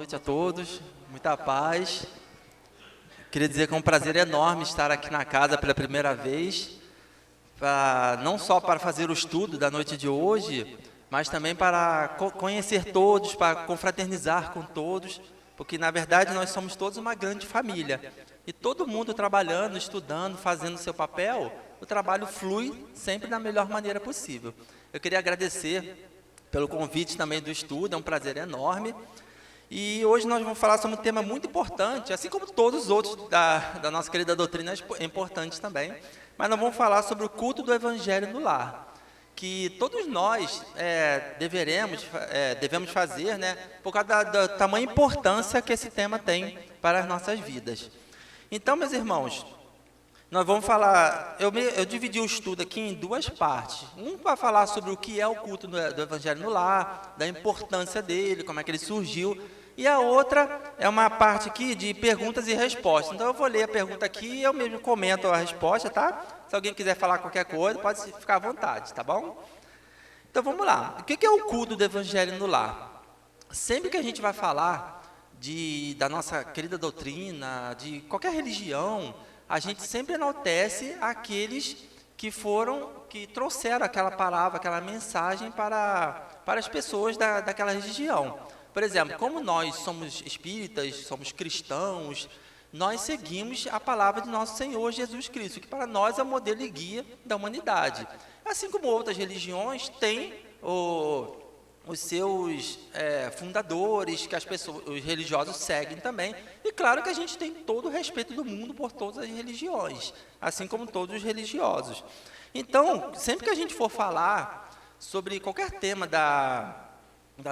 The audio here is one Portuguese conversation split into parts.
noite a todos, muita paz. Queria dizer que é um prazer enorme estar aqui na casa pela primeira vez, não só para fazer o estudo da noite de hoje, mas também para conhecer todos, para confraternizar com todos, porque na verdade nós somos todos uma grande família. E todo mundo trabalhando, estudando, fazendo o seu papel, o trabalho flui sempre da melhor maneira possível. Eu queria agradecer pelo convite também do estudo, é um prazer enorme. E hoje nós vamos falar sobre um tema muito importante, assim como todos os outros da nossa querida doutrina é importante também, mas nós vamos falar sobre o culto do Evangelho no lar, que todos nós devemos fazer, né, por causa da tamanha importância que esse tema tem para as nossas vidas. Então, meus irmãos, nós vamos falar, eu dividi o estudo aqui em duas partes. Um para falar sobre o que é o culto do Evangelho no lar, da importância dele, como é que ele surgiu. E a outra é uma parte aqui de perguntas e respostas. Então eu vou ler a pergunta aqui e eu mesmo comento a resposta, tá? Se alguém quiser falar qualquer coisa, pode ficar à vontade, tá bom? Então vamos lá. O que é o culto do Evangelho no lar? Sempre que a gente vai falar da nossa querida doutrina, de qualquer religião, a gente sempre enaltece aqueles que trouxeram aquela palavra, aquela mensagem para as pessoas daquela religião. Por exemplo, como nós somos espíritas, somos cristãos, nós seguimos a palavra de nosso Senhor Jesus Cristo, que para nós é o modelo e guia da humanidade. Assim como outras religiões têm os seus fundadores, que os religiosos seguem também. E claro que a gente tem todo o respeito do mundo por todas as religiões, assim como todos os religiosos. Então, sempre que a gente for falar sobre qualquer tema da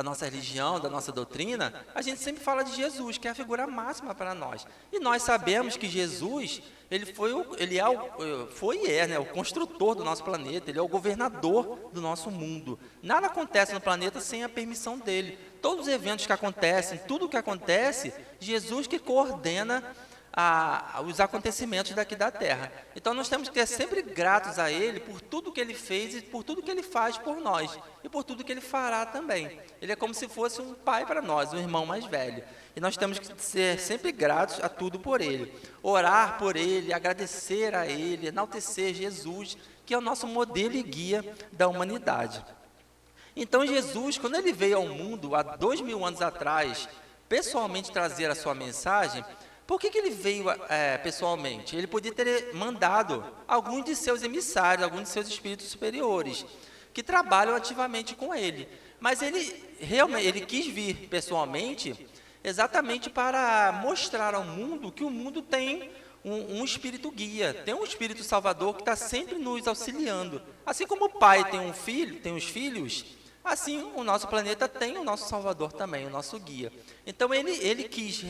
nossa religião, da nossa doutrina, a gente sempre fala de Jesus, que é a figura máxima para nós. E nós sabemos que Jesus, ele foi e é, né, o construtor do nosso planeta, ele é o governador do nosso mundo. Nada acontece no planeta sem a permissão dele. Todos os eventos que acontecem, tudo o que acontece, Jesus que coordena os acontecimentos daqui da Terra. Então nós temos que ser sempre gratos a Ele por tudo que Ele fez e por tudo que Ele faz por nós e por tudo que Ele fará também. Ele é como se fosse um pai para nós, um irmão mais velho. E nós temos que ser sempre gratos a tudo por Ele. Orar por Ele, agradecer a Ele, enaltecer Jesus, que é o nosso modelo e guia da humanidade. Então Jesus, quando Ele veio ao mundo há 2000 anos atrás, pessoalmente trazer a sua mensagem, por que ele veio pessoalmente? Ele podia ter mandado alguns de seus emissários, alguns de seus espíritos superiores, que trabalham ativamente com ele. Mas ele quis vir pessoalmente exatamente para mostrar ao mundo que o mundo tem um espírito guia, tem um espírito salvador que está sempre nos auxiliando. Assim como o pai tem os filhos, assim o nosso planeta tem o nosso salvador também, o nosso guia. Então ele quis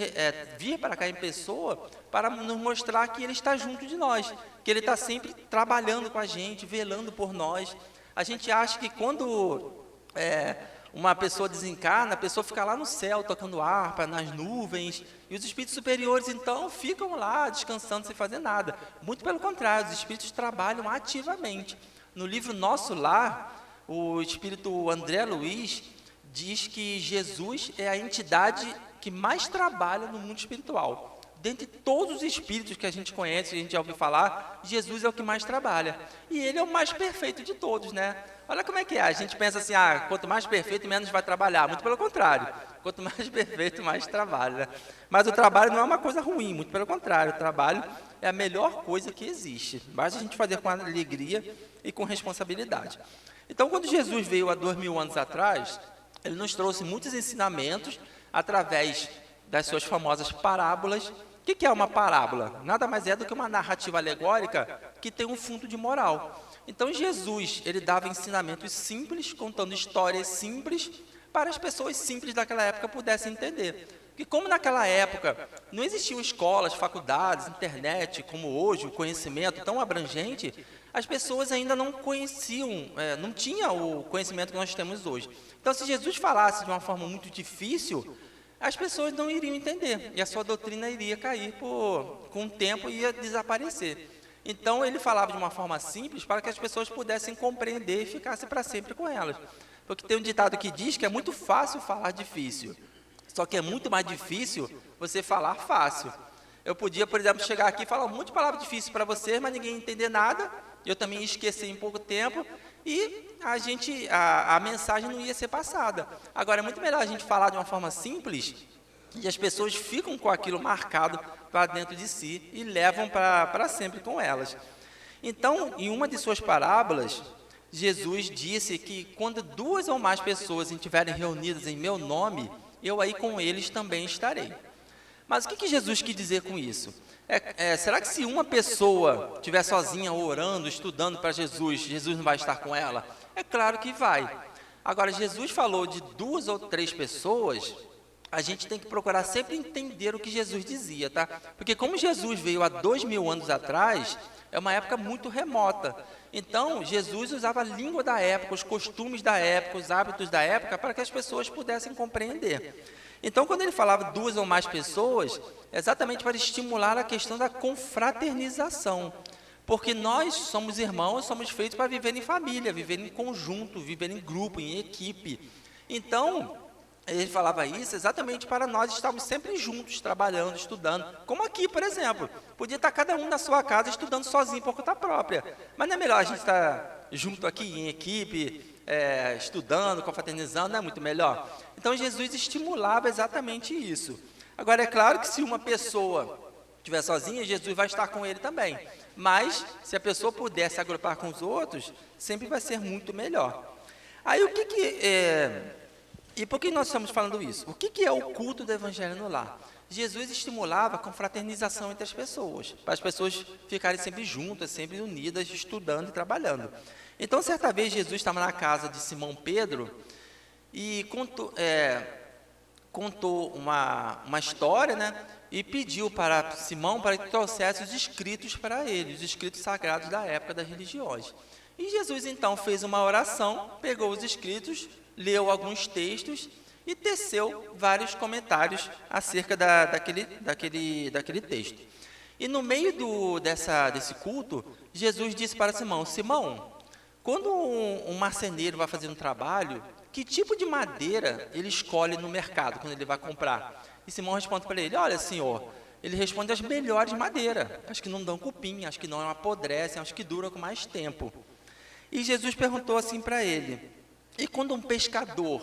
vir para cá em pessoa para nos mostrar que ele está junto de nós, que ele está sempre trabalhando com a gente, velando por nós. A gente acha que quando uma pessoa desencarna, a pessoa fica lá no céu tocando harpa, nas nuvens, e os espíritos superiores então ficam lá descansando sem fazer nada. Muito pelo contrário, os espíritos trabalham ativamente. No livro Nosso Lar, o espírito André Luiz diz que Jesus é a entidade que mais trabalha no mundo espiritual. Dentre todos os espíritos que a gente conhece, que a gente já ouviu falar, Jesus é o que mais trabalha. E ele é o mais perfeito de todos, né? Olha como é que é. A gente pensa assim, quanto mais perfeito, menos vai trabalhar. Muito pelo contrário. Quanto mais perfeito, mais trabalha. Mas o trabalho não é uma coisa ruim, muito pelo contrário. O trabalho é a melhor coisa que existe. Basta a gente fazer com alegria e com responsabilidade. Então, quando Jesus veio há 2000 anos atrás, ele nos trouxe muitos ensinamentos através das suas famosas parábolas. O que é uma parábola? Nada mais é do que uma narrativa alegórica que tem um fundo de moral. Então, Jesus, ele dava ensinamentos simples, contando histórias simples, para as pessoas simples daquela época pudessem entender. Porque como naquela época não existiam escolas, faculdades, internet, como hoje, o conhecimento tão abrangente, as pessoas ainda não conheciam, não tinham o conhecimento que nós temos hoje. Então, se Jesus falasse de uma forma muito difícil, as pessoas não iriam entender, e a sua doutrina iria cair com o tempo e ia desaparecer. Então, ele falava de uma forma simples para que as pessoas pudessem compreender e ficassem para sempre com elas. Porque tem um ditado que diz que é muito fácil falar difícil. Só que é muito mais difícil você falar fácil. Eu podia, por exemplo, chegar aqui e falar um monte de palavras difíceis para vocês, mas ninguém entender nada. Eu também ia esquecer em pouco tempo e a mensagem não ia ser passada. Agora, é muito melhor a gente falar de uma forma simples e as pessoas ficam com aquilo marcado para dentro de si e levam para sempre com elas. Então, em uma de suas parábolas, Jesus disse que quando 2 ou mais pessoas estiverem reunidas em meu nome, eu aí com eles também estarei. Mas o que Jesus quis dizer com isso? Será que se uma pessoa estiver sozinha orando, estudando para Jesus, Jesus não vai estar com ela? É claro que vai. Agora, Jesus falou de 2 ou 3 pessoas, a gente tem que procurar sempre entender o que Jesus dizia, tá? Porque como Jesus veio há 2000 anos atrás, é uma época muito remota. Então, Jesus usava a língua da época, os costumes da época, os hábitos da época, para que as pessoas pudessem compreender. Então, quando ele falava 2 ou mais pessoas, é exatamente para estimular a questão da confraternização. Porque nós somos irmãos, somos feitos para viver em família, viver em conjunto, viver em grupo, em equipe. Então, ele falava isso exatamente para nós estarmos sempre juntos, trabalhando, estudando. Como aqui, por exemplo. Podia estar cada um na sua casa estudando sozinho por conta própria. Mas não é melhor a gente estar junto aqui, em equipe, estudando, confraternizando, não é muito melhor? Então, Jesus estimulava exatamente isso. Agora, é claro que se uma pessoa estiver sozinha, Jesus vai estar com ele também. Mas, se a pessoa puder se agrupar com os outros, sempre vai ser muito melhor. Aí, E por que nós estamos falando isso? O que é o culto do Evangelho no lar? Jesus estimulava a confraternização entre as pessoas, para as pessoas ficarem sempre juntas, sempre unidas, estudando e trabalhando. Então, certa vez, Jesus estava na casa de Simão Pedro e contou uma história, né? E pediu para Simão para que trouxesse os escritos para ele, os escritos sagrados da época das religiões. E Jesus, então, fez uma oração, pegou os escritos, leu alguns textos e teceu vários comentários acerca daquele texto. E no meio desse culto, Jesus disse para Simão: Simão, quando um marceneiro vai fazer um trabalho, que tipo de madeira ele escolhe no mercado quando ele vai comprar? E Simão responde para ele: olha, senhor, ele responde as melhores madeiras, as que não dão cupim, as que não apodrecem, as que duram com mais tempo. E Jesus perguntou assim para ele: e quando um pescador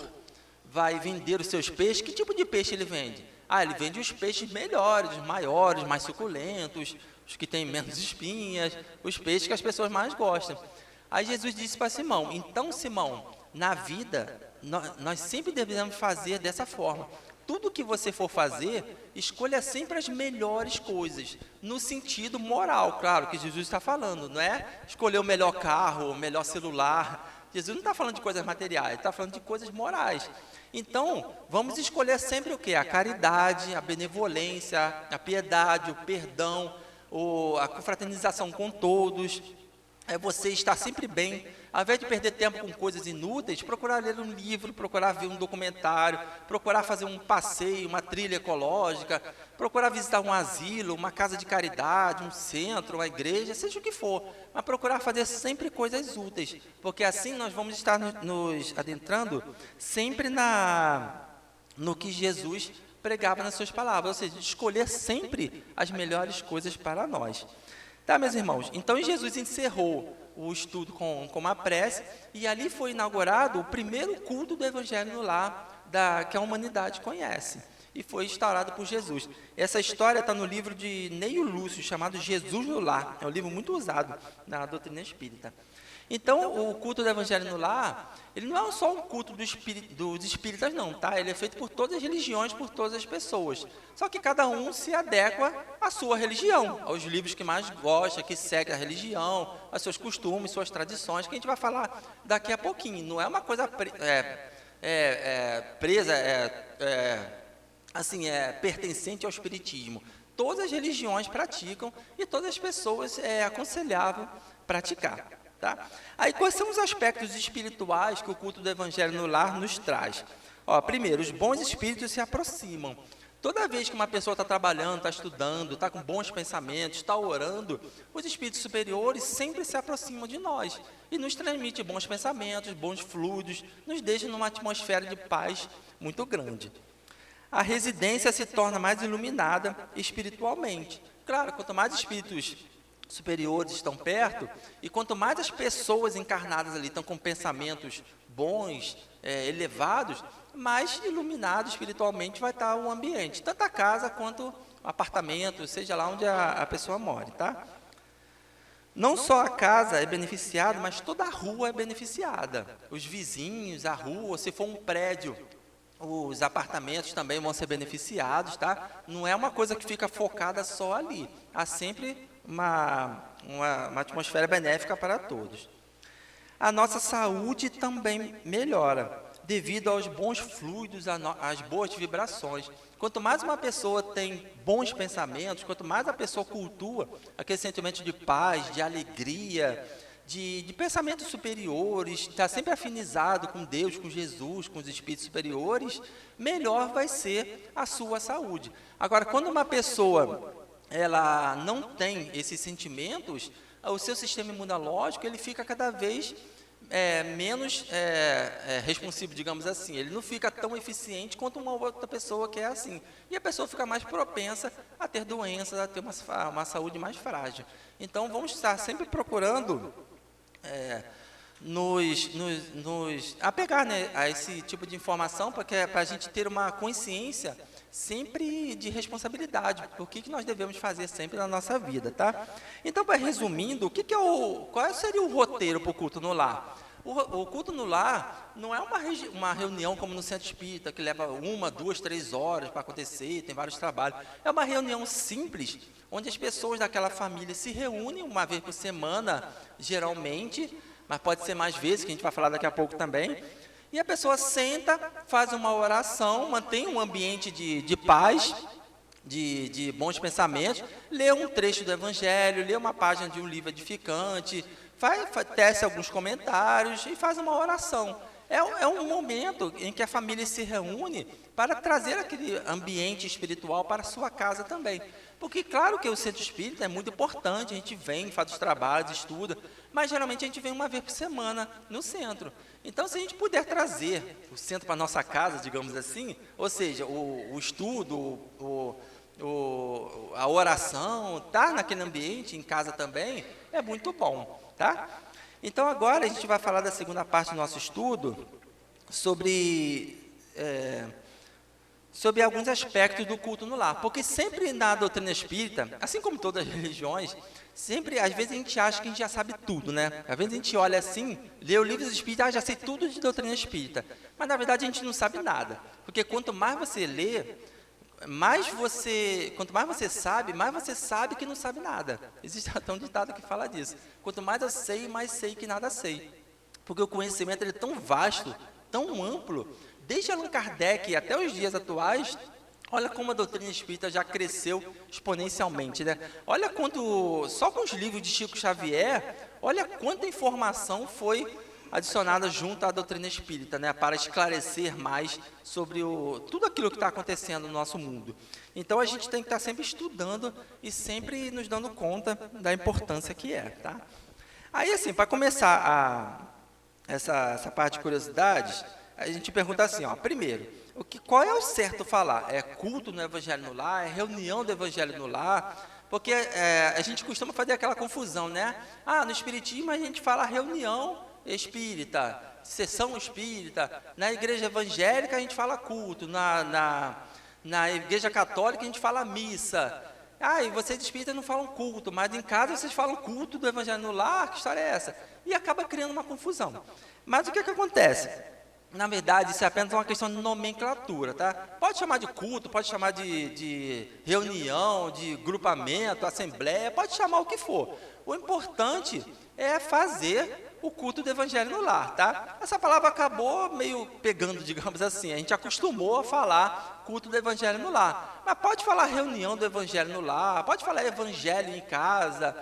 vai vender os seus peixes, que tipo de peixe ele vende? Ele vende os peixes melhores, os maiores, mais suculentos, os que têm menos espinhas, os peixes que as pessoas mais gostam. Aí Jesus disse para Simão: então, Simão, na vida, nós sempre devemos fazer dessa forma. Tudo que você for fazer, escolha sempre as melhores coisas, no sentido moral, claro, que Jesus está falando, não é escolher o melhor carro, o melhor celular. Jesus não está falando de coisas materiais, ele está falando de coisas morais. Então, vamos escolher sempre o quê? A caridade, a benevolência, a piedade, o perdão, a confraternização com todos. É você estar sempre bem, ao invés de perder tempo com coisas inúteis, procurar ler um livro, procurar ver um documentário, procurar fazer um passeio, uma trilha ecológica, procurar visitar um asilo, uma casa de caridade, um centro, uma igreja, seja o que for, mas procurar fazer sempre coisas úteis, porque assim nós vamos estar nos adentrando sempre no que Jesus pregava nas suas palavras, ou seja, escolher sempre as melhores coisas para nós. Tá, meus irmãos? Então, Jesus encerrou o estudo com uma prece e ali foi inaugurado o primeiro culto do Evangelho no lar que a humanidade conhece e foi instaurado por Jesus. Essa história está no livro de Neio Lúcio, chamado Jesus no Lar. É um livro muito usado na doutrina espírita. Então, o culto do Evangelho no lar, ele não é só um culto dos espíritas, não, tá? Ele é feito por todas as religiões, por todas as pessoas. Só que cada um se adequa à sua religião, aos livros que mais gosta, que segue a religião, aos seus costumes, suas tradições, que a gente vai falar daqui a pouquinho. Não é uma coisa presa, pertencente ao espiritismo. Todas as religiões praticam e todas as pessoas é aconselhável praticar. Tá? Aí, quais são os aspectos espirituais que o culto do Evangelho no lar nos traz? Primeiro, os bons espíritos se aproximam. Toda vez que uma pessoa está trabalhando, está estudando, está com bons pensamentos, está orando, os espíritos superiores sempre se aproximam de nós e nos transmitem bons pensamentos, bons fluidos, nos deixam numa atmosfera de paz muito grande. a residência se torna mais iluminada espiritualmente. Claro, quanto mais espíritos superiores estão perto, e quanto mais as pessoas encarnadas ali estão com pensamentos bons, elevados, mais iluminado espiritualmente vai estar o ambiente, tanto a casa quanto o apartamento, seja lá onde a pessoa mora, tá? Não só a casa é beneficiada, mas toda a rua é beneficiada. Os vizinhos, a rua, se for um prédio, os apartamentos também vão ser beneficiados, tá? Não é uma coisa que fica focada só ali. Há sempre uma atmosfera benéfica para todos. A nossa saúde também melhora, devido aos bons fluidos, às boas vibrações. Quanto mais uma pessoa tem bons pensamentos, quanto mais a pessoa cultua aquele sentimento de paz, de alegria, de pensamentos superiores, está sempre afinizado com Deus, com Jesus, com os espíritos superiores, melhor vai ser a sua saúde. Agora, quando uma pessoa ela não tem esses sentimentos, o seu sistema imunológico ele fica cada vez menos responsivo, digamos assim. Ele não fica tão eficiente quanto uma outra pessoa que é assim. E a pessoa fica mais propensa a ter doenças, a ter uma saúde mais frágil. Então, vamos estar sempre procurando nos apegar, né, a esse tipo de informação, para a gente ter uma consciência sempre de responsabilidade, o que nós devemos fazer sempre na nossa vida, tá? Então, resumindo, qual seria o roteiro para o culto no lar? O culto no lar não é uma reunião como no centro espírita, que leva 1, 2, 3 horas para acontecer, tem vários trabalhos. É uma reunião simples, onde as pessoas daquela família se reúnem uma vez por semana, geralmente, mas pode ser mais vezes, que a gente vai falar daqui a pouco também. E a pessoa senta, faz uma oração, mantém um ambiente de paz, de bons pensamentos, lê um trecho do Evangelho, lê uma página de um livro edificante, tece alguns comentários e faz uma oração. É um momento em que a família se reúne para trazer aquele ambiente espiritual para a sua casa também. Porque, claro que o centro espírita é muito importante, a gente vem, faz os trabalhos, estuda, mas geralmente a gente vem uma vez por semana no centro. Então, se a gente puder trazer o centro para a nossa casa, digamos assim, ou seja, o estudo, a oração, estar naquele ambiente, em casa também, é muito bom, tá? Então, agora a gente vai falar da segunda parte do nosso estudo, sobre alguns aspectos do culto no lar. Porque sempre na doutrina espírita, assim como todas as religiões, sempre, às vezes a gente acha que a gente já sabe tudo, né? Às vezes a gente olha assim, lê o livro espírita, já sei tudo de doutrina espírita. Mas, na verdade, a gente não sabe nada. Porque quanto mais você lê, quanto mais você sabe que não sabe nada. Existe até um ditado que fala disso. Quanto mais eu sei, mais sei que nada sei. Porque o conhecimento ele é tão vasto, tão amplo, desde Allan Kardec até os dias atuais. Olha como a doutrina espírita já cresceu exponencialmente, né? Olha só com os livros de Chico Xavier, olha quanta informação foi adicionada junto à doutrina espírita, né? Para esclarecer mais sobre tudo aquilo que está acontecendo no nosso mundo. Então, a gente tem que estar sempre estudando e sempre nos dando conta da importância que é, tá? Aí, assim, para começar essa parte de curiosidades, a gente pergunta assim, ó, primeiro, qual é o certo falar? É culto no Evangelho no lar? É reunião do Evangelho no lar? Porque a gente costuma fazer aquela confusão, né? No Espiritismo a gente fala reunião espírita, sessão espírita. Na igreja evangélica a gente fala culto. Na igreja católica a gente fala missa. E vocês espíritas não falam culto, mas em casa vocês falam culto do Evangelho no lar? Que história é essa? E acaba criando uma confusão. Mas o que acontece? Na verdade, isso é apenas uma questão de nomenclatura, tá? Pode chamar de culto, pode chamar de reunião, de grupamento, assembleia, pode chamar o que for. O importante é fazer o culto do Evangelho no lar, tá? Essa palavra acabou meio pegando, digamos assim. A gente acostumou a falar culto do Evangelho no lar. Mas pode falar reunião do Evangelho no lar, pode falar Evangelho em casa,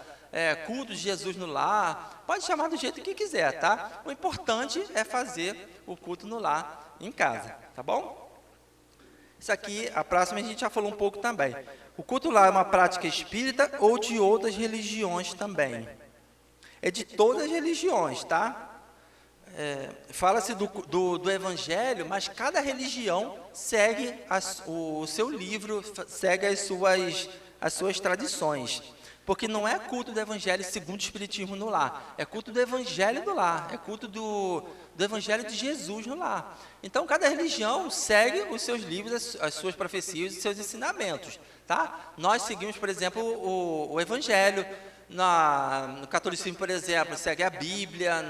culto de Jesus no lar, pode chamar do jeito que quiser, tá? O importante é fazer o culto no lar em casa, tá bom? Isso aqui, a próxima a gente já falou um pouco também. O culto no lar é uma prática espírita ou de outras religiões também? É de todas as religiões, tá? fala-se do Evangelho, mas cada religião segue o seu livro, segue as suas tradições. Porque não é culto do Evangelho segundo o Espiritismo no lar, é culto do Evangelho do lar, é culto do Evangelho de Jesus no lar. Então, cada religião segue os seus livros, as suas profecias e seus ensinamentos. Tá? Nós seguimos, por exemplo, o Evangelho. No catolicismo, por exemplo, segue a Bíblia,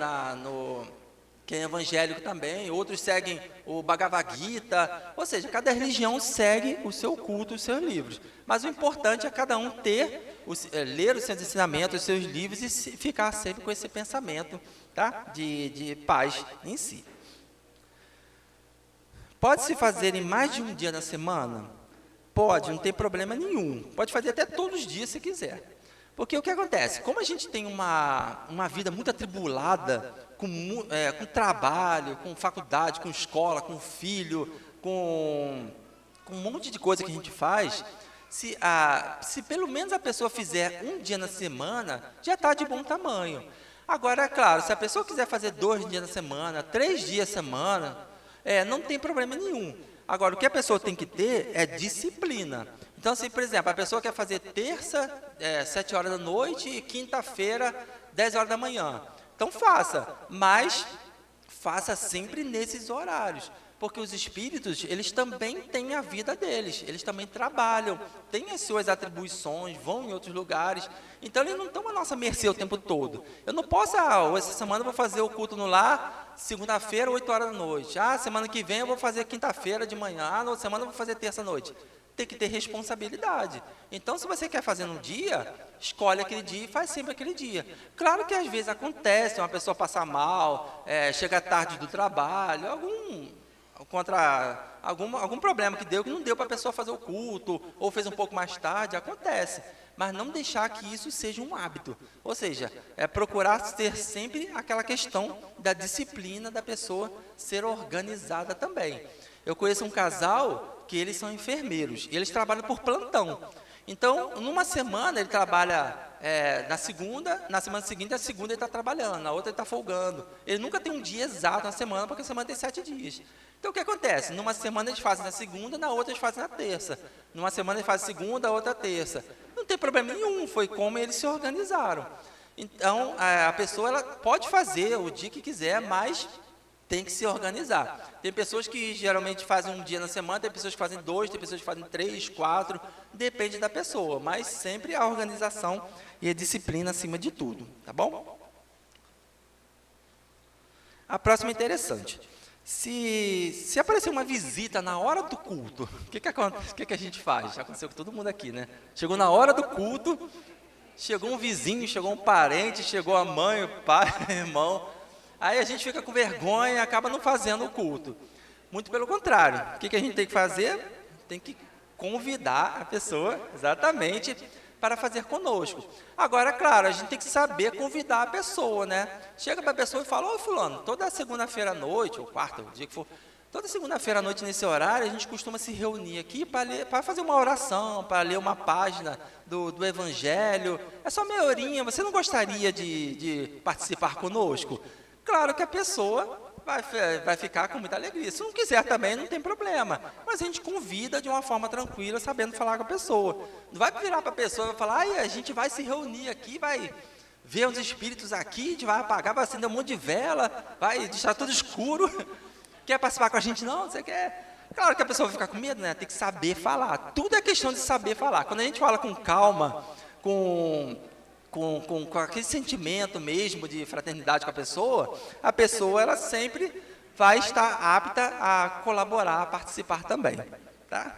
que é evangélico também, outros seguem o Bhagavad Gita, ou seja, cada religião segue o seu culto, os seus livros. Mas o importante é cada um ler os seus ensinamentos, os seus livros e ficar sempre com esse pensamento, tá? de paz em si. Pode-se fazer em mais de um dia na semana? Pode, não tem problema nenhum. Pode fazer até todos os dias se quiser. Porque o que acontece? Como a gente tem uma vida muito atribulada, com trabalho, com faculdade, com escola, com filho, com um monte de coisa que a gente faz, se pelo menos a pessoa fizer um dia na semana, já está de bom tamanho. Agora, é claro, se a pessoa quiser fazer 2 dias na semana, 3 dias na semana, não tem problema nenhum. Agora, o que a pessoa tem que ter é disciplina. Então, se, por exemplo, a pessoa quer fazer terça, 7 horas da noite, e quinta-feira, 10 horas da manhã. Então, faça, mas faça sempre nesses horários. Porque os espíritos, eles também têm a vida deles, eles também trabalham, têm as suas atribuições, vão em outros lugares. Então, eles não estão à nossa mercê o tempo todo. Eu não posso, essa semana eu vou fazer o culto no lar, segunda-feira, 8 horas da noite. Semana que vem eu vou fazer quinta-feira de manhã, na outra semana eu vou fazer terça-noite. Tem que ter responsabilidade. Então, se você quer fazer num dia, escolhe aquele dia e faz sempre aquele dia. Claro que às vezes acontece, uma pessoa passar mal, chega tarde do trabalho, algum problema que não deu para a pessoa fazer o culto, ou fez um pouco mais tarde, acontece. Mas não deixar que isso seja um hábito. Ou seja, procurar ter sempre aquela questão da disciplina da pessoa ser organizada também. Eu conheço um casal que eles são enfermeiros, e eles trabalham por plantão. Então, numa semana ele trabalha na segunda, na semana seguinte, a segunda ele está trabalhando, na outra ele está folgando. Ele nunca tem um dia exato na semana, porque a semana tem 7 dias. Então, o que acontece? Numa semana eles fazem na segunda, na outra eles fazem na terça. Numa semana eles fazem segunda, a outra terça. Não tem problema nenhum, foi como eles se organizaram. Então, a pessoa ela pode fazer o dia que quiser, mas tem que se organizar. Tem pessoas que geralmente fazem um dia na semana, tem pessoas que fazem 2, tem pessoas que fazem 3, 4, depende da pessoa, mas sempre a organização e a disciplina acima de tudo, tá bom? A próxima é interessante. Se aparecer uma visita na hora do culto, o que a gente faz? Já aconteceu com todo mundo aqui, né? Chegou na hora do culto, chegou um vizinho, chegou um parente, chegou a mãe, o pai, o irmão. Aí a gente fica com vergonha e acaba não fazendo o culto. Muito pelo contrário. O que a gente tem que fazer? Tem que convidar a pessoa, exatamente, para fazer conosco. Agora, claro, a gente tem que saber convidar a pessoa, né? Chega para a pessoa e fala, ô fulano, toda segunda-feira à noite, ou quarta, o dia que for, toda segunda-feira à noite nesse horário, a gente costuma se reunir aqui para fazer uma oração, para ler uma página do Evangelho. É só meia horinha, você não gostaria de participar conosco? Claro que a pessoa vai ficar com muita alegria. Se não quiser também, não tem problema. Mas a gente convida de uma forma tranquila, sabendo falar com a pessoa. Não vai virar para a pessoa e falar, a gente vai se reunir aqui, vai ver os espíritos aqui, a gente vai apagar, vai acender um monte de vela, vai deixar tudo escuro. Quer participar com a gente? Não, você quer... Claro que a pessoa vai ficar com medo, né? Tem que saber falar. Tudo é questão de saber falar. Quando a gente fala com calma, com aquele sentimento mesmo de fraternidade com a pessoa ela sempre vai estar apta a colaborar, a participar também. Tá?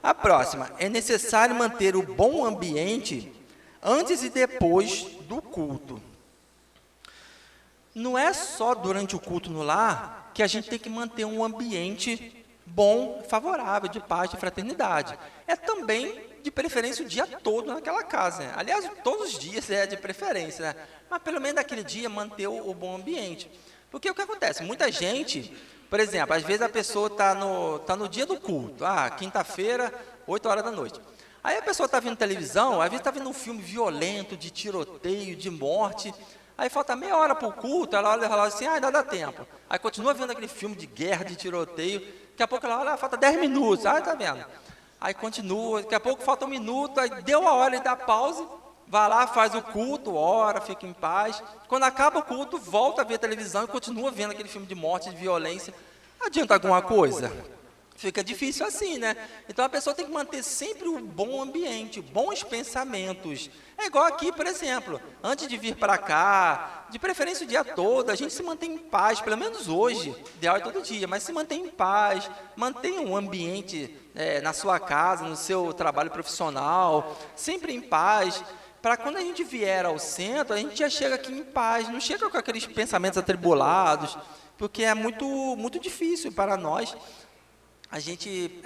A próxima, é necessário manter o bom ambiente antes e depois do culto. Não é só durante o culto no lar que a gente tem que manter um ambiente bom, favorável, de paz, de fraternidade. É também de preferência o dia todo naquela casa, né? Aliás, todos os dias é de preferência, né? Mas pelo menos naquele dia manter o bom ambiente. Porque o que acontece? Muita gente, por exemplo, às vezes a pessoa está no dia do culto, quinta-feira, 8 horas da noite. Aí a pessoa está vendo televisão, às vezes está vendo um filme violento, de tiroteio, de morte. Aí falta meia hora para o culto, ela olha e fala assim, ainda dá tempo. Aí continua vendo aquele filme de guerra, de tiroteio, daqui a pouco ela olha, falta 10 minutos, tá vendo? Aí continua, daqui a pouco falta um minuto, aí deu a hora e dá pausa, vai lá, faz o culto, ora, fica em paz. Quando acaba o culto, volta a ver a televisão e continua vendo aquele filme de morte, de violência. Adianta alguma coisa? Fica difícil assim, né? Então a pessoa tem que manter sempre um bom ambiente, bons pensamentos. É igual aqui, por exemplo, antes de vir para cá, de preferência o dia todo, a gente se mantém em paz, pelo menos hoje, ideal é todo dia, mas se mantém em paz, mantenha um ambiente na sua casa, no seu trabalho profissional, sempre em paz, para quando a gente vier ao centro, a gente já chega aqui em paz, não chega com aqueles pensamentos atribulados, porque é muito difícil para nós a gente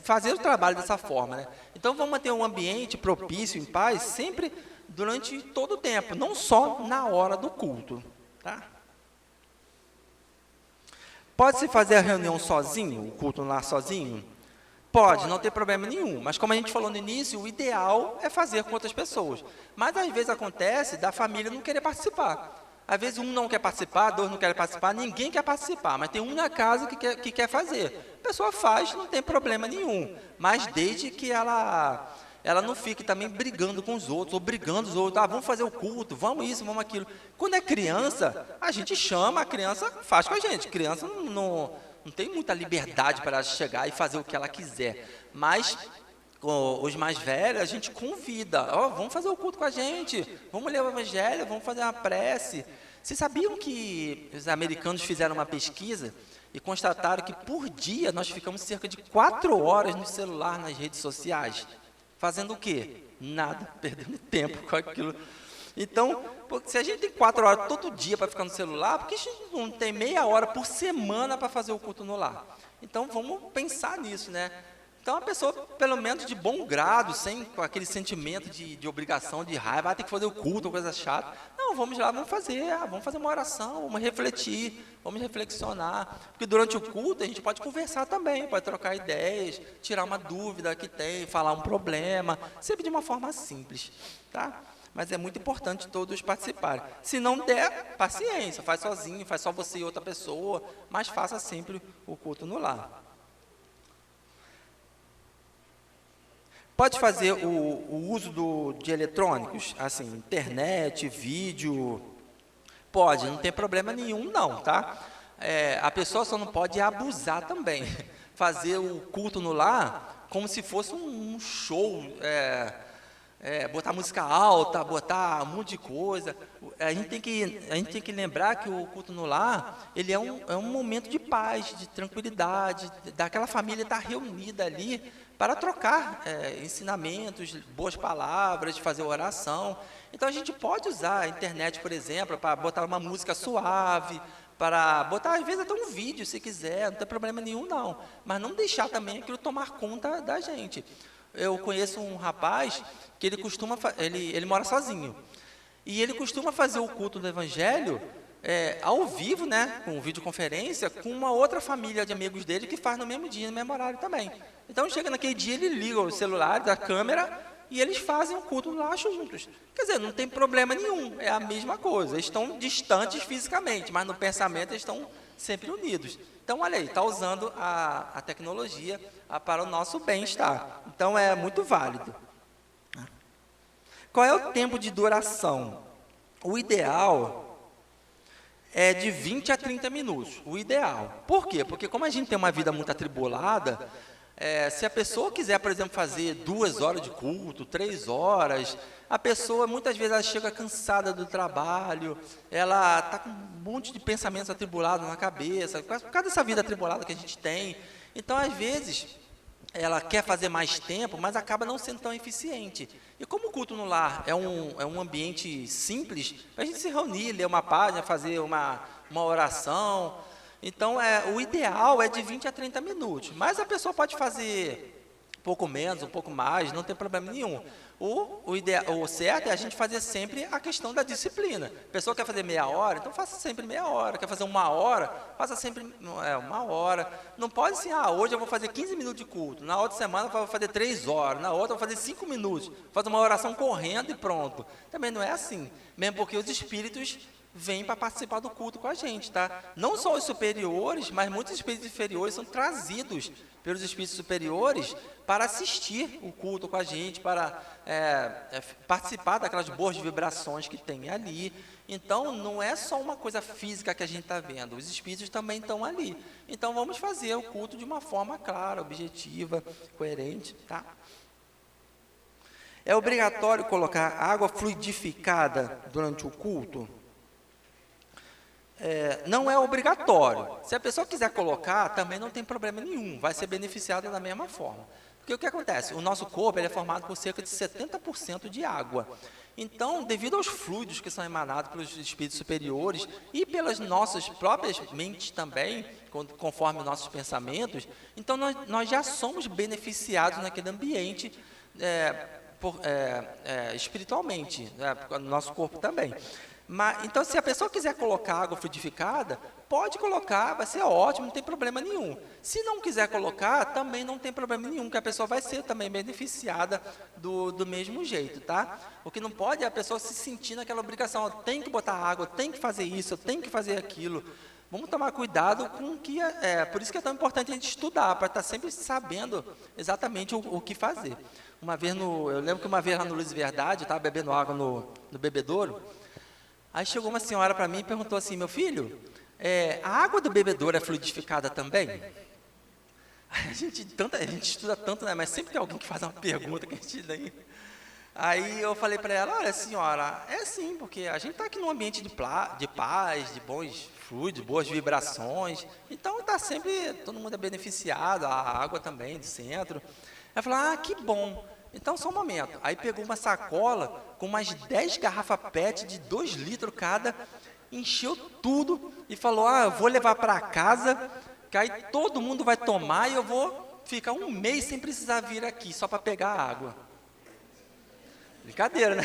fazer o trabalho dessa forma, né? Então, vamos manter um ambiente propício, em paz, sempre durante todo o tempo, não só na hora do culto, tá? Pode-se fazer a reunião sozinho, o culto lá sozinho? Pode, não tem problema nenhum, mas como a gente falou no início, o ideal é fazer com outras pessoas. Mas, às vezes, acontece da família não querer participar. Às vezes um não quer participar, dois não querem participar, ninguém quer participar, mas tem um na casa que quer fazer. A pessoa faz, não tem problema nenhum, mas desde que ela não fique também brigando com os outros, ou brigando os outros, vamos fazer o culto, vamos isso, vamos aquilo. Quando é criança, a gente chama, a criança faz com a gente. Criança não tem muita liberdade para chegar e fazer o que ela quiser, mas os mais velhos, a gente convida, vamos fazer o culto com a gente, vamos ler o evangelho, vamos fazer uma prece. Vocês sabiam que os americanos fizeram uma pesquisa e constataram que por dia nós ficamos cerca de 4 horas no celular, nas redes sociais, fazendo o quê? Nada, perdendo tempo com aquilo. Então, se a gente tem 4 horas todo dia para ficar no celular, por que a gente não tem meia hora por semana para fazer o culto no lar? Então, vamos pensar nisso, né? Então, a pessoa, pelo menos de bom grado, sem com aquele sentimento de obrigação, de raiva, tem que fazer o culto, coisa chata. Não, vamos lá, vamos fazer uma oração, vamos refletir, vamos reflexionar. Porque durante o culto a gente pode conversar também, pode trocar ideias, tirar uma dúvida que tem, falar um problema, sempre de uma forma simples, tá? Mas é muito importante todos participarem. Se não der, paciência, faz sozinho, faz só você e outra pessoa, mas faça sempre o culto no lar. Pode fazer o uso de eletrônicos, assim, internet, vídeo, pode, não tem problema nenhum não, tá? A pessoa só não pode abusar também, fazer o culto no lar como se fosse um show, botar música alta, botar um monte de coisa. A gente tem que lembrar que o culto no lar, ele é um momento de paz, de tranquilidade, daquela família estar reunida ali para trocar ensinamentos, boas palavras, fazer oração. Então, a gente pode usar a internet, por exemplo, para botar uma música suave, para botar, às vezes, até um vídeo, se quiser, não tem problema nenhum, não. Mas não deixar também aquilo tomar conta da gente. Eu conheço um rapaz que ele mora sozinho. E ele costuma fazer o culto do Evangelho ao vivo, né, com videoconferência, com uma outra família de amigos dele que faz no mesmo dia, no mesmo horário também. Então, chega naquele dia, ele liga o celular, a câmera, e eles fazem o culto lá juntos. Quer dizer, não tem problema nenhum, é a mesma coisa. Eles estão distantes fisicamente, mas no pensamento eles estão sempre unidos. Então, olha aí, está usando a tecnologia para o nosso bem-estar. Então, é muito válido. Qual é o tempo de duração? O ideal é de 20 a 30 minutos, o ideal. Por quê? Porque como a gente tem uma vida muito atribulada, se a pessoa quiser, por exemplo, fazer 2 horas de culto, 3 horas, a pessoa, muitas vezes, ela chega cansada do trabalho, ela está com um monte de pensamentos atribulados na cabeça, por causa dessa vida atribulada que a gente tem. Então, às vezes, ela quer fazer mais tempo, mas acaba não sendo tão eficiente. E como o culto no lar é um ambiente simples, para a gente se reunir, ler uma página, fazer uma oração. Então, o ideal é de 20 a 30 minutos. Mas a pessoa pode fazer um pouco menos, um pouco mais, não tem problema nenhum. O certo é a gente fazer sempre a questão da disciplina. A pessoa quer fazer meia hora, então faça sempre meia hora. Quer fazer uma hora, faça sempre uma hora. Não pode assim, hoje eu vou fazer 15 minutos de culto, na outra semana eu vou fazer 3 horas, na outra eu vou fazer 5 minutos, fazer uma oração correndo e pronto. Também não é assim, mesmo porque os espíritos vêm para participar do culto com a gente, tá? Não só os superiores, mas muitos espíritos inferiores são trazidos pelos espíritos superiores para assistir o culto com a gente, para participar daquelas boas vibrações que tem ali. Então, não é só uma coisa física que a gente está vendo, os espíritos também estão ali. Então, vamos fazer o culto de uma forma clara, objetiva, coerente, tá? É obrigatório colocar água fluidificada durante o culto? Não é obrigatório. Se a pessoa quiser colocar, também não tem problema nenhum, vai ser beneficiada da mesma forma. Porque o que acontece? O nosso corpo ele é formado por cerca de 70% de água. Então, devido aos fluidos que são emanados pelos espíritos superiores e pelas nossas próprias mentes também, conforme os nossos pensamentos, então nós já somos beneficiados naquele ambiente espiritualmente, no nosso corpo também. Então, se a pessoa quiser colocar água fluidificada, pode colocar, vai ser ótimo, não tem problema nenhum. Se não quiser colocar, também não tem problema nenhum, que a pessoa vai ser também beneficiada do mesmo jeito, tá? O que não pode é a pessoa se sentir naquela obrigação, tem que botar água, tem que fazer isso, tem que fazer aquilo. Vamos tomar cuidado com o que por isso que é tão importante a gente estudar, para estar sempre sabendo exatamente o que fazer. Eu lembro que uma vez lá no Luz e Verdade, eu estava bebendo água no bebedouro. Aí chegou uma senhora para mim e perguntou assim, meu filho, a água do bebedouro é fluidificada também? A gente estuda tanto, né? Mas sempre tem alguém que faz uma pergunta que a gente daí. Aí eu falei para ela, olha senhora, é sim, porque a gente está aqui num ambiente de paz, de bons fluidos, boas vibrações, então está sempre, todo mundo é beneficiado, a água também do centro. Ela falou, que bom. Então, só um momento. Aí pegou uma sacola com umas 10 garrafas PET de 2 litros cada, encheu tudo e falou, eu vou levar para casa, que aí todo mundo vai tomar e eu vou ficar um mês sem precisar vir aqui, só para pegar água. Brincadeira, né?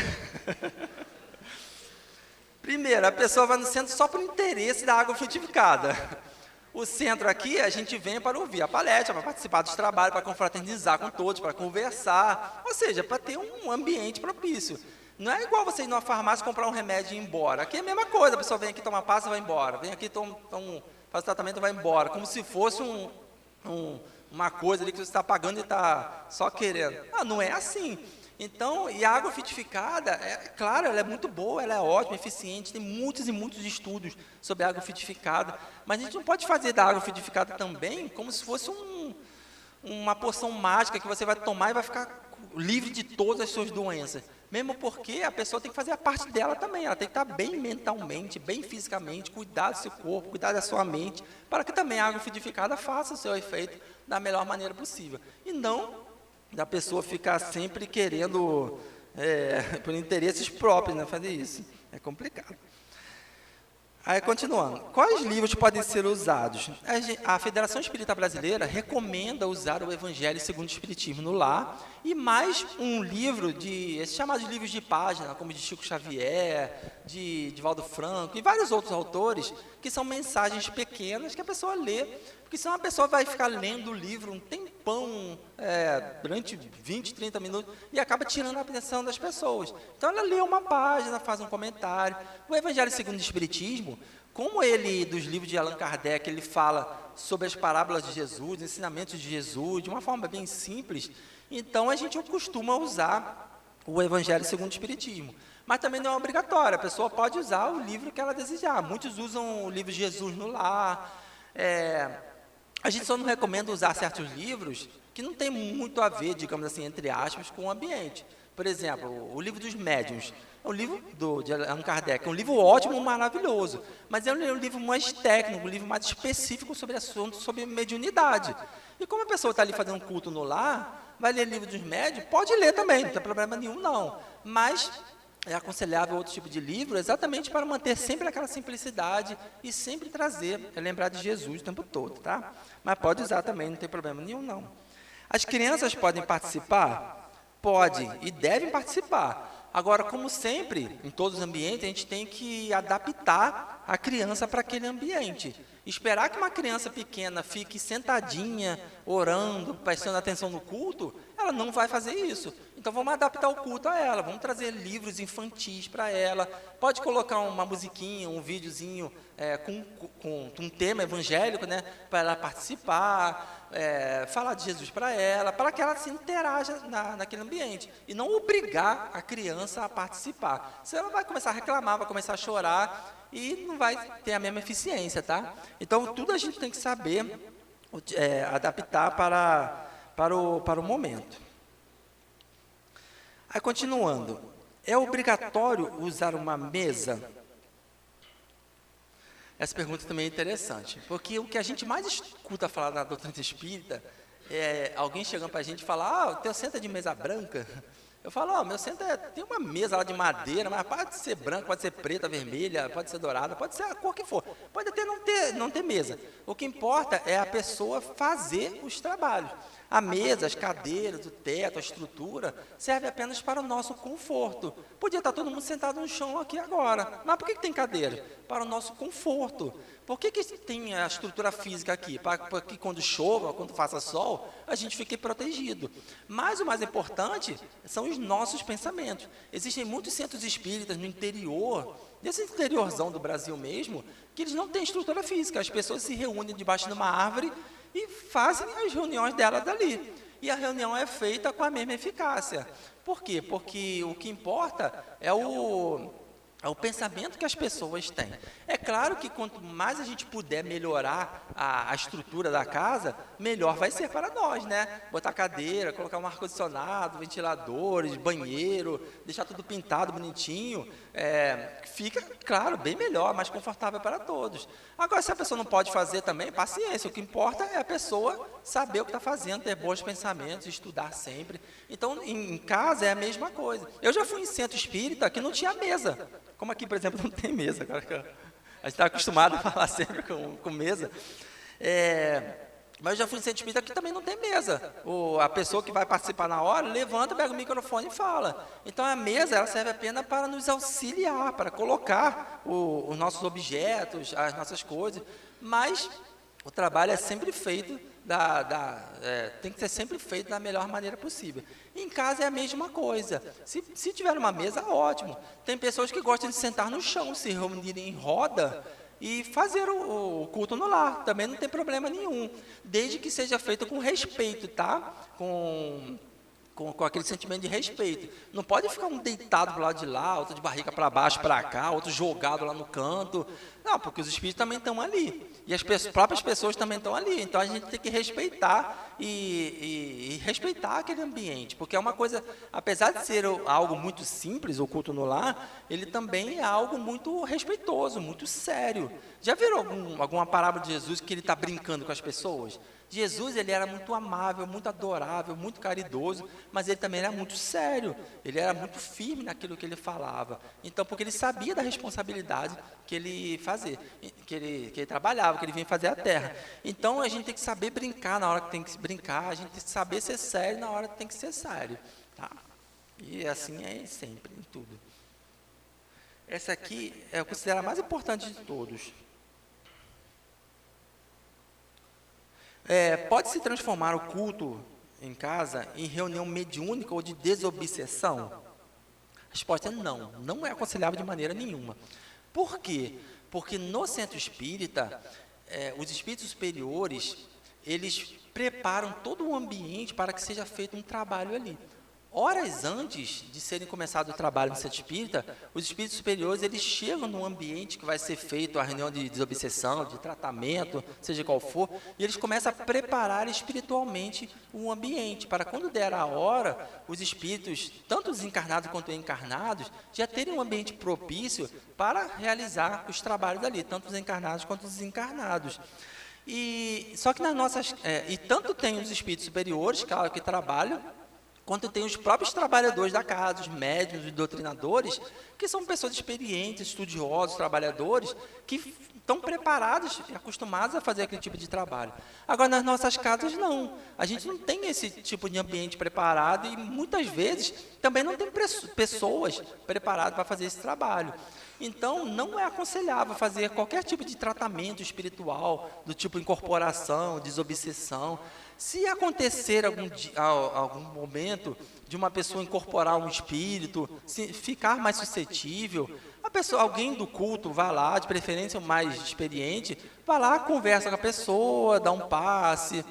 Primeiro, a pessoa vai no centro só por interesse da água frutificada. O centro aqui, a gente vem para ouvir a palestra, para participar dos trabalhos, para confraternizar com todos, para conversar, ou seja, para ter um ambiente propício. Não é igual você ir numa farmácia comprar um remédio e ir embora. Aqui é a mesma coisa, a pessoa vem aqui tomar pasta e vai embora. Vem aqui, faz o tratamento e vai embora. Como se fosse uma coisa ali que você está pagando e está só querendo. Não é assim. Então, e a água frutificada, claro, ela é muito boa, ela é ótima, eficiente, tem muitos e muitos estudos sobre a água frutificada, mas a gente não pode fazer da água frutificada também como se fosse uma poção mágica que você vai tomar e vai ficar livre de todas as suas doenças. Mesmo porque a pessoa tem que fazer a parte dela também, ela tem que estar bem mentalmente, bem fisicamente, cuidar do seu corpo, cuidar da sua mente, para que também a água frutificada faça o seu efeito da melhor maneira possível. E não da pessoa ficar sempre querendo, por interesses próprios, né, fazer isso. É complicado. Aí, continuando. Quais livros podem ser usados? A Federação Espírita Brasileira recomenda usar o Evangelho segundo o Espiritismo no lar e mais um livro, esses chamados livros de página, como de Chico Xavier, de Divaldo Franco e vários outros autores, que são mensagens pequenas que a pessoa lê, porque senão a pessoa vai ficar lendo o livro um tempão, durante 20, 30 minutos, e acaba tirando a atenção das pessoas. Então, ela lê uma página, faz um comentário. O Evangelho segundo o Espiritismo, como dos livros de Allan Kardec, ele fala sobre as parábolas de Jesus, ensinamentos de Jesus, de uma forma bem simples, então a gente costuma usar o Evangelho segundo o Espiritismo. Mas também não é obrigatório, a pessoa pode usar o livro que ela desejar. Muitos usam o livro de Jesus no lar. A gente só não recomenda usar certos livros que não tem muito a ver, digamos assim, entre aspas, com o ambiente. Por exemplo, o livro dos médiuns. É um livro de Allan Kardec, é um livro ótimo, maravilhoso, mas é um livro mais técnico, um livro mais específico sobre assuntos, sobre mediunidade. E como a pessoa está ali fazendo um culto no lar, vai ler livro dos médiuns, pode ler também, não tem problema nenhum não, mas é aconselhável outro tipo de livro, exatamente para manter sempre aquela simplicidade e sempre lembrar de Jesus o tempo todo, tá? Mas pode usar também, não tem problema nenhum não. As crianças podem participar? Pode e devem participar. Agora, como sempre, em todos os ambientes, a gente tem que adaptar a criança para aquele ambiente. Esperar que uma criança pequena fique sentadinha, orando, prestando atenção no culto, ela não vai fazer isso. Então, vamos adaptar o culto a ela, vamos trazer livros infantis para ela, pode colocar uma musiquinha, um videozinho com um tema evangélico, né, para ela participar, falar de Jesus para que ela se interaja naquele ambiente, e não obrigar a criança a participar. Senão ela vai começar a reclamar, vai começar a chorar, e não vai ter a mesma eficiência, tá? Então, tudo a gente tem que saber adaptar para o momento. Aí, continuando, é obrigatório usar uma mesa? Essa pergunta também é interessante, porque o que a gente mais escuta falar na doutrina espírita é alguém chegando para a gente e falar: o teu centro é de mesa branca? Eu falo: meu centro tem uma mesa lá de madeira, mas pode ser branca, pode ser preta, vermelha, pode ser dourada, pode ser a cor que for. Pode até não ter mesa. O que importa é a pessoa fazer os trabalhos. A mesa, as cadeiras, o teto, a estrutura, serve apenas para o nosso conforto. Podia estar todo mundo sentado no chão aqui agora, mas por que tem cadeira? Para o nosso conforto. Por que tem a estrutura física aqui? Para que quando chova, quando faça sol, a gente fique protegido. Mas o mais importante são os nossos pensamentos. Existem muitos centros espíritas no interior, nesse interiorzão do Brasil mesmo, que eles não têm estrutura física. As pessoas se reúnem debaixo de uma árvore e fazem as reuniões delas dali. E a reunião é feita com a mesma eficácia. Por quê? Porque o que importa é o pensamento que as pessoas têm. É claro que quanto mais a gente puder melhorar a estrutura da casa, melhor vai ser para nós, né? Botar cadeira, colocar um ar-condicionado, ventiladores, banheiro, deixar tudo pintado, bonitinho, fica, claro, bem melhor, mais confortável para todos. Agora, se a pessoa não pode fazer também, paciência, o que importa é a pessoa saber o que está fazendo, ter bons pensamentos, estudar sempre. Então, em casa é a mesma coisa. Eu já fui em centro espírita que não tinha mesa. Como aqui, por exemplo, não tem mesa. Agora que a gente está acostumado a falar sempre com mesa. Mas eu já fui em centro espírita que também não tem mesa. A pessoa que vai participar na hora, levanta, pega o microfone e fala. Então, a mesa ela serve apenas para nos auxiliar, para colocar os nossos objetos, as nossas coisas. Mas o trabalho é sempre feito, tem que ser sempre feito da melhor maneira possível. Em casa é a mesma coisa. Se tiver uma mesa, ótimo. Tem pessoas que gostam de sentar no chão, se reunirem em roda e fazer o culto no lar. Também não tem problema nenhum, desde que seja feito com respeito, tá? Com aquele sentimento de respeito. Não pode ficar um deitado para o lado de lá, outro de barriga para baixo, para cá, outro jogado lá no canto. Não, porque os espíritos também estão ali. E as próprias pessoas também estão ali. Então, a gente tem que respeitar e respeitar aquele ambiente. Porque é uma coisa, apesar de ser algo muito simples, o culto no lar, ele também é algo muito respeitoso, muito sério. Já viram alguma parábola de Jesus que ele está brincando com as pessoas? Jesus, ele era muito amável, muito adorável, muito caridoso, mas ele também era muito sério, ele era muito firme naquilo que ele falava. Então, porque ele sabia da responsabilidade que ele fazia, que ele trabalhava, que ele vinha fazer a terra. Então, a gente tem que saber brincar na hora que tem que brincar, a gente tem que saber ser sério na hora que tem que ser sério. Tá? E assim é sempre, em tudo. Essa aqui eu considero a mais importante de todos. Pode-se transformar o culto em casa em reunião mediúnica ou de desobsessão? A resposta é não. Não é aconselhável de maneira nenhuma. Por quê? Porque no centro espírita, os espíritos superiores, eles preparam todo o ambiente para que seja feito um trabalho ali. Horas antes de serem começado o trabalho no centro espírita, os espíritos superiores, eles chegam no ambiente que vai ser feito a reunião de desobsessão, de tratamento, seja qual for, e eles começam a preparar espiritualmente o ambiente, para quando der a hora, os espíritos, tanto os encarnados quanto os encarnados, já terem um ambiente propício para realizar os trabalhos ali, tanto os encarnados quanto os desencarnados. Só que nas nossas... e tanto tem os espíritos superiores, claro, que trabalham quanto tem os próprios trabalhadores da casa, os médiuns, os doutrinadores, que são pessoas experientes, estudiosos, trabalhadores, que estão preparados e acostumados a fazer aquele tipo de trabalho. Agora, nas nossas casas, não. A gente não tem esse tipo de ambiente preparado e, muitas vezes, também não tem pessoas preparadas para fazer esse trabalho. Então, não é aconselhável fazer qualquer tipo de tratamento espiritual, do tipo incorporação, desobsessão. Se acontecer algum momento de uma pessoa incorporar um espírito, se ficar mais suscetível, alguém do culto vai lá, de preferência o mais experiente, vai lá, conversa com a pessoa, dá um passe,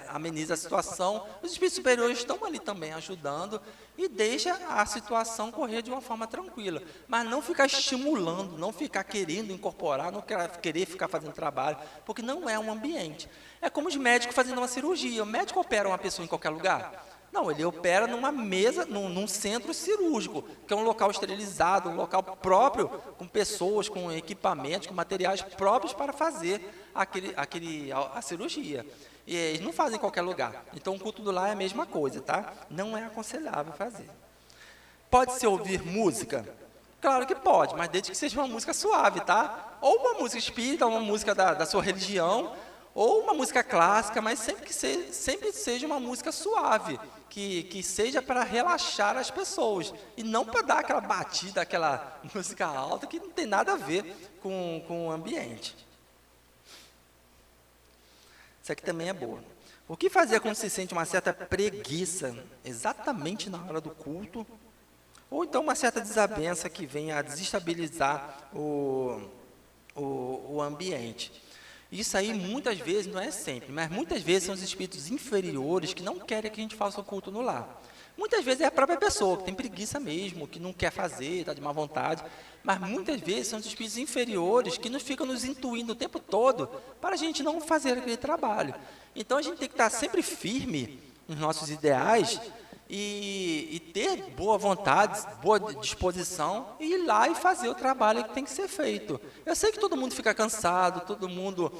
ameniza a situação. Os espíritos superiores estão ali também ajudando e deixa a situação correr de uma forma tranquila. Mas não ficar estimulando, não ficar querendo incorporar, não querer ficar fazendo trabalho, porque não é um ambiente. É como os médicos fazendo uma cirurgia. O médico opera uma pessoa em qualquer lugar? Não, ele opera numa mesa, num centro cirúrgico, que é um local esterilizado, um local próprio, com pessoas, com equipamentos, com materiais próprios para fazer a cirurgia. E eles não fazem em qualquer lugar. Então, o culto do lar é a mesma coisa, tá? Não é aconselhável fazer. Pode-se ouvir música? Claro que pode, mas desde que seja uma música suave, tá? Ou uma música espírita, ou uma música da sua religião, ou uma música clássica, mas sempre seja uma música suave, que seja para relaxar as pessoas, e não para dar aquela batida, aquela música alta, que não tem nada a ver com o ambiente. Isso aqui também é boa. O que fazer quando se sente uma certa preguiça, exatamente na hora do culto, ou então uma certa desavença que venha a desestabilizar o ambiente? Isso aí, muitas vezes, não é sempre, mas muitas vezes são os espíritos inferiores que não querem que a gente faça o culto no lar. Muitas vezes é a própria pessoa, que tem preguiça mesmo, que não quer fazer, está de má vontade, mas muitas vezes são os espíritos inferiores que ficam nos intuindo o tempo todo para a gente não fazer aquele trabalho. Então, a gente tem que estar sempre firme nos nossos ideais e ter boa vontade, boa disposição, e ir lá e fazer o trabalho que tem que ser feito. Eu sei que todo mundo fica cansado, todo mundo,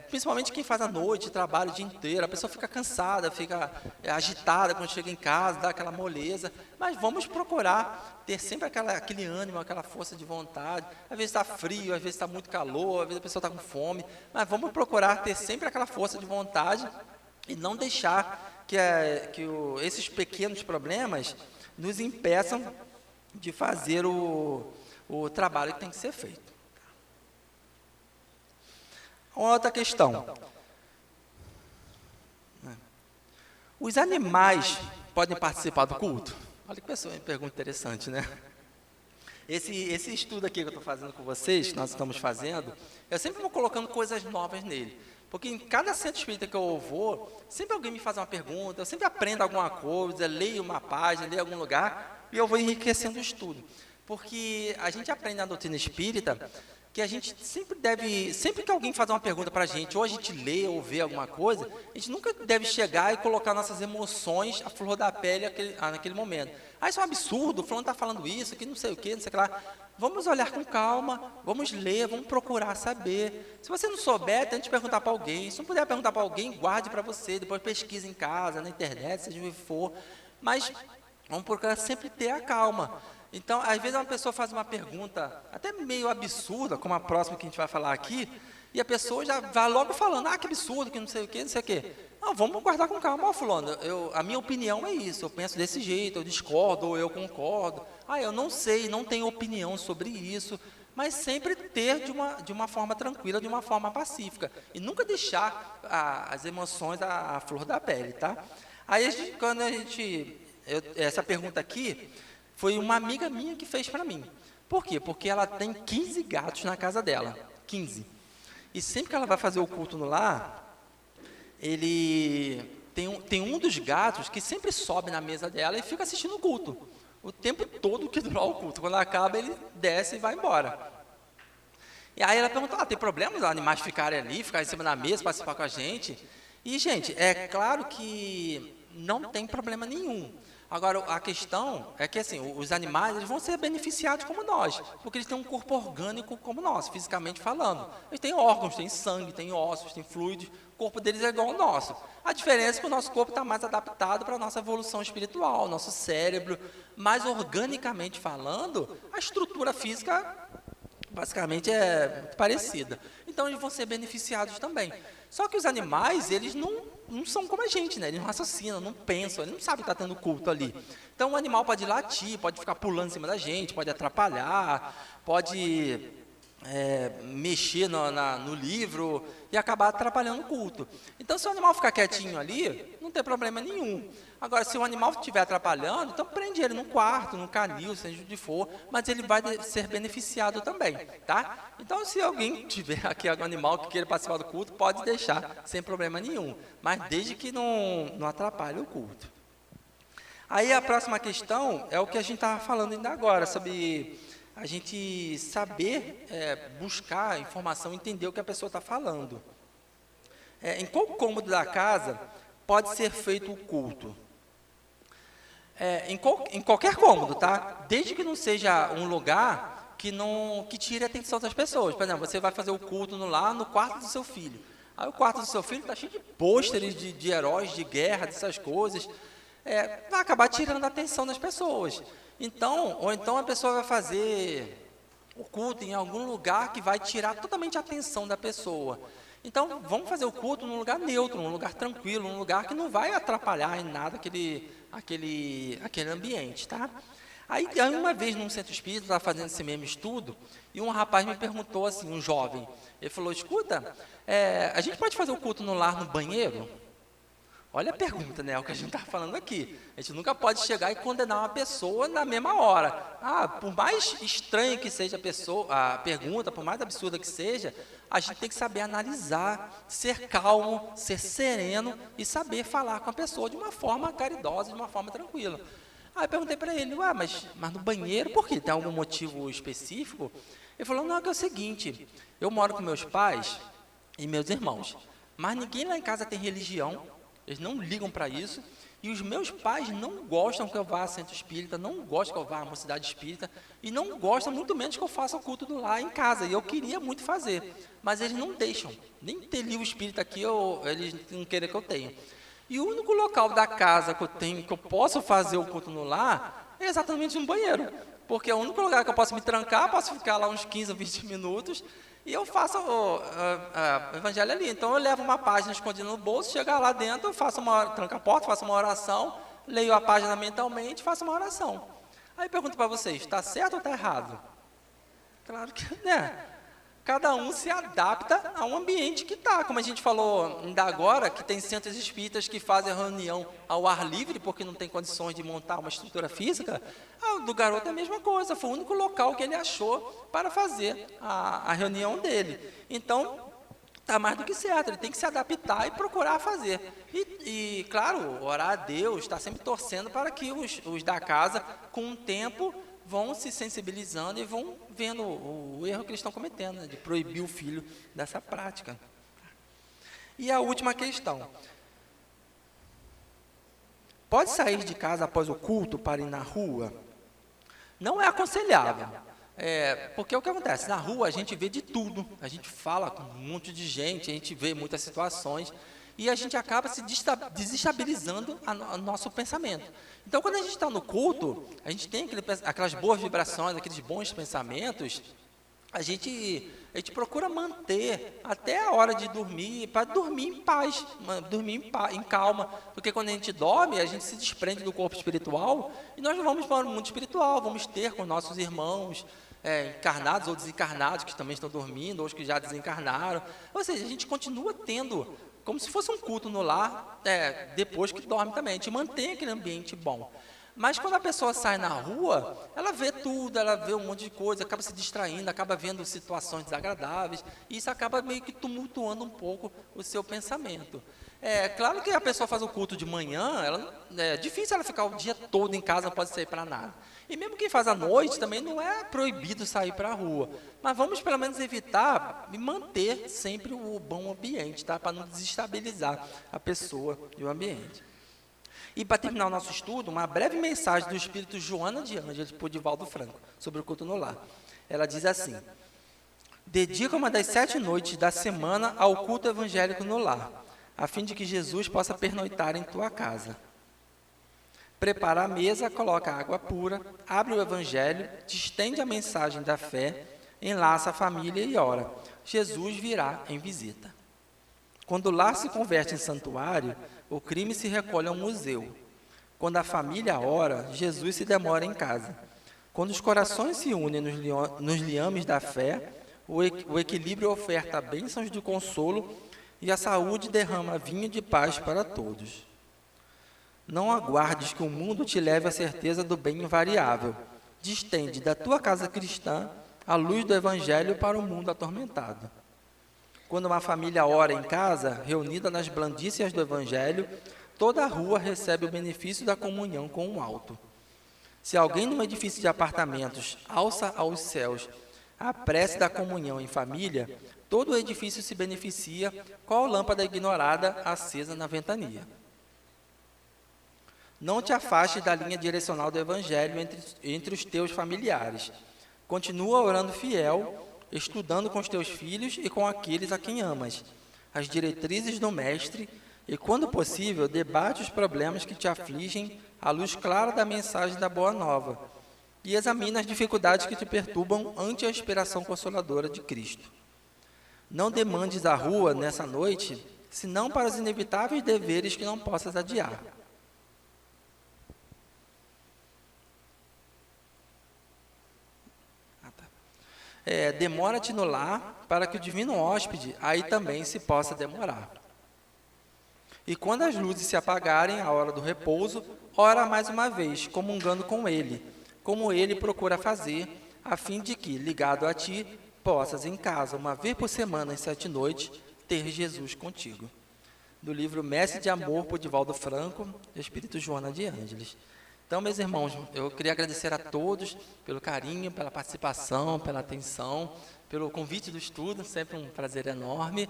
principalmente quem faz à noite, trabalha o dia inteiro, a pessoa fica cansada, fica agitada quando chega em casa, dá aquela moleza, mas vamos procurar ter sempre aquele ânimo, aquela força de vontade. Às vezes está frio, às vezes está muito calor, às vezes a pessoa está com fome, mas vamos procurar ter sempre aquela força de vontade e não deixar esses pequenos problemas nos impeçam de fazer o trabalho que tem que ser feito. Uma outra questão. Os animais podem participar do culto? Olha que pergunta interessante, né? Esse estudo aqui que eu estou fazendo com vocês, que nós estamos fazendo, eu sempre vou colocando coisas novas nele. Porque em cada centro espírita que eu vou, sempre alguém me faz uma pergunta, eu sempre aprendo alguma coisa, leio uma página, leio algum lugar, e eu vou enriquecendo o estudo. Porque a gente aprende na doutrina espírita que a gente sempre que alguém faz uma pergunta para a gente, ou a gente lê ou vê alguma coisa, a gente nunca deve chegar e colocar nossas emoções à flor da pele naquele momento. Ah, isso é um absurdo, o fulano está falando isso, que não sei o que, não sei o que lá. Vamos olhar com calma, vamos ler, vamos procurar saber. Se você não souber, tente perguntar para alguém. Se não puder perguntar para alguém, guarde para você, depois pesquise em casa, na internet, seja o que for. Mas vamos procurar sempre ter a calma. Então, às vezes uma pessoa faz uma pergunta até meio absurda, como a próxima que a gente vai falar aqui, e a pessoa já vai logo falando, que absurdo, que não sei o que, não sei o que. Não, vamos guardar com calma. Fulano, a minha opinião é isso, eu penso desse jeito, eu discordo, ou eu concordo. Eu não sei, não tenho opinião sobre isso, mas sempre ter de uma forma tranquila, de uma forma pacífica. E nunca deixar as emoções à flor da pele, tá? Aí, essa pergunta aqui, foi uma amiga minha que fez para mim. Por quê? Porque ela tem 15 gatos na casa dela, 15. E sempre que ela vai fazer o culto no lar, ele tem um dos gatos que sempre sobe na mesa dela e fica assistindo o culto. O tempo todo que durar o culto. Quando acaba, ele desce e vai embora. E aí ela perguntou, tem problema os animais ficarem ali, ficarem em cima da mesa, participar com a gente? E, gente, é claro que não tem problema nenhum. Agora, a questão é que, assim, os animais eles vão ser beneficiados como nós, porque eles têm um corpo orgânico como nós, fisicamente falando. Eles têm órgãos, têm sangue, têm ossos, têm fluidos, o corpo deles é igual ao nosso. A diferença é que o nosso corpo está mais adaptado para a nossa evolução espiritual, nosso cérebro, mas organicamente falando, a estrutura física basicamente é muito parecida. Então, eles vão ser beneficiados também. Só que os animais, eles não são como a gente, né? Eles não raciocinam, não pensam, eles não sabem que está tendo culto ali. Então, o animal pode latir, pode ficar pulando em cima da gente, pode atrapalhar, pode mexer no livro e acabar atrapalhando o culto. Então, se o animal ficar quietinho ali, não tem problema nenhum. Agora, se o animal estiver atrapalhando, então prende ele num quarto, num canil, seja onde for, mas ele vai ser beneficiado também, tá? Então, se alguém tiver aqui algum animal que queira participar do culto, pode deixar, sem problema nenhum, mas desde que não atrapalhe o culto. Aí, a próxima questão é o que a gente estava falando ainda agora, sobre a gente saber buscar informação, entender o que a pessoa está falando. Em qual cômodo da casa pode ser feito o culto? Em qualquer cômodo, tá? Desde que não seja um lugar que tire a atenção das pessoas. Por exemplo, você vai fazer o culto no quarto do seu filho. Aí o quarto do seu filho está cheio de pôsteres de heróis de guerra, dessas coisas. Vai acabar tirando a atenção das pessoas. Ou então a pessoa vai fazer o culto em algum lugar que vai tirar totalmente a atenção da pessoa. Então, vamos fazer o culto num lugar neutro, num lugar tranquilo, num lugar que não vai atrapalhar em nada aquele ambiente, tá? Aí, uma vez num centro espírita, eu estava fazendo esse mesmo estudo, e um rapaz me perguntou assim, um jovem, ele falou, escuta, a gente pode fazer o culto no lar, no banheiro? Olha a pergunta, né? É o que a gente está falando aqui. A gente nunca pode chegar e condenar uma pessoa na mesma hora. Por mais estranha que seja a pergunta, por mais absurda que seja, a gente tem que saber analisar, ser calmo, ser sereno e saber falar com a pessoa de uma forma caridosa, de uma forma tranquila. Aí eu perguntei para ele, mas no banheiro, por quê? Tem algum motivo específico? Ele falou, não, é que é o seguinte, eu moro com meus pais e meus irmãos, mas ninguém lá em casa tem religião, eles não ligam para isso, e os meus pais não gostam que eu vá a centro espírita, não gostam que eu vá a mocidade espírita, e não gostam muito menos que eu faça o culto do lar em casa, e eu queria muito fazer, mas eles não deixam, nem ter livro espírita aqui, eles não querem que eu tenha. E o único local da casa que eu tenho, que eu posso fazer o culto no lar, é exatamente no banheiro, porque é o único lugar que eu posso me trancar, posso ficar lá uns 15 ou 20 minutos, e eu faço o evangelho ali. Então, eu levo uma página escondida no bolso, chegar lá dentro, tranco a porta, faço uma oração, leio a página mentalmente, faço uma oração. Aí, pergunto para vocês, está certo ou está errado? Claro que, né? Cada um se adapta ao ambiente que está. Como a gente falou ainda agora, que tem centros espíritas que fazem a reunião ao ar livre, porque não tem condições de montar uma estrutura física, o do garoto é a mesma coisa, foi o único local que ele achou para fazer a reunião dele. Então, está mais do que certo, ele tem que se adaptar e procurar fazer. E claro, orar a Deus, está sempre torcendo para que os da casa, com o tempo, vão se sensibilizando e vão vendo o erro que eles estão cometendo, né, de proibir o filho dessa prática. E a última questão. Pode sair de casa após o culto para ir na rua? Não é aconselhável. Porque o que acontece? Na rua a gente vê de tudo, a gente fala com um monte de gente, a gente vê muitas situações, e a gente acaba se desestabilizando o nosso pensamento. Então, quando a gente está no culto, a gente tem aquelas boas vibrações, aqueles bons pensamentos, a gente procura manter até a hora de dormir, para dormir em paz, em calma, porque quando a gente dorme, a gente se desprende do corpo espiritual, e nós vamos para o mundo espiritual, vamos ter com nossos irmãos, encarnados ou desencarnados, que também estão dormindo, ou os que já desencarnaram, ou seja, a gente continua tendo como se fosse um culto no lar, depois que dorme também. A gente mantém aquele ambiente bom. Mas quando a pessoa sai na rua, ela vê tudo, ela vê um monte de coisa, acaba se distraindo, acaba vendo situações desagradáveis, e isso acaba meio que tumultuando um pouco o seu pensamento. Claro que a pessoa faz o culto de manhã, é difícil ela ficar o dia todo em casa, não pode sair para nada. E mesmo quem faz à noite, também não é proibido sair para a rua. Mas vamos pelo menos evitar e manter sempre o bom ambiente, tá? Para não desestabilizar a pessoa e o ambiente. E para terminar o nosso estudo, uma breve mensagem do Espírito Joana de Ângeles para o Divaldo Franco, sobre o culto no lar. Ela diz assim: dedica uma das 7 noites da semana ao culto evangélico no lar, a fim de que Jesus possa pernoitar em tua casa. Prepara a mesa, coloca água pura, abre o evangelho, distende a mensagem da fé, enlaça a família e ora. Jesus virá em visita. Quando o lar se converte em santuário, o crime se recolhe ao museu. Quando a família ora, Jesus se demora em casa. Quando os corações se unem nos liames da fé, o equilíbrio oferta bênçãos de consolo e a saúde derrama vinho de paz para todos. Não aguardes que o mundo te leve à certeza do bem invariável. Distende da tua casa cristã a luz do Evangelho para o mundo atormentado. Quando uma família ora em casa, reunida nas blandícias do Evangelho, toda a rua recebe o benefício da comunhão com o alto. Se alguém num edifício de apartamentos alça aos céus a prece da comunhão em família, todo o edifício se beneficia, qual lâmpada ignorada acesa na ventania. Não te afastes da linha direcional do Evangelho entre os teus familiares. Continua orando fiel, estudando com os teus filhos e com aqueles a quem amas, as diretrizes do Mestre, e, quando possível, debate os problemas que te afligem à luz clara da mensagem da Boa Nova, e examina as dificuldades que te perturbam ante a inspiração consoladora de Cristo. Não demandes a rua nessa noite, senão para os inevitáveis deveres que não possas adiar. Demora-te no lar, para que o divino hóspede aí também se possa demorar. E quando as luzes se apagarem à hora do repouso, ora mais uma vez, comungando com ele, como ele procura fazer, a fim de que, ligado a ti, possas em casa, uma vez por semana, em 7 noites, ter Jesus contigo. Do livro Mestre de Amor, por Divaldo Franco, do Espírito Joana de Ângeles. Então, meus irmãos, eu queria agradecer a todos pelo carinho, pela participação, pela atenção, pelo convite do estudo, sempre um prazer enorme,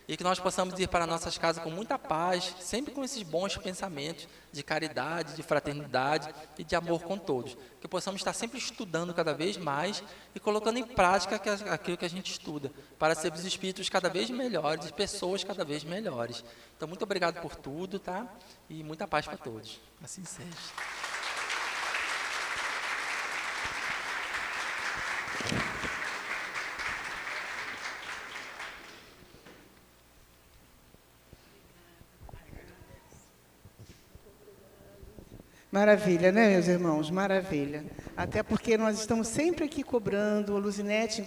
e que nós possamos ir para nossas casas com muita paz, sempre com esses bons pensamentos de caridade, de fraternidade e de amor com todos. Que possamos estar sempre estudando cada vez mais e colocando em prática aquilo que a gente estuda, para sermos espíritos cada vez melhores, pessoas cada vez melhores. Então, muito obrigado por tudo, tá? E muita paz para todos. Assim seja. Maravilha, né, meus irmãos? Maravilha. Até porque nós estamos sempre aqui cobrando, a Luzinete,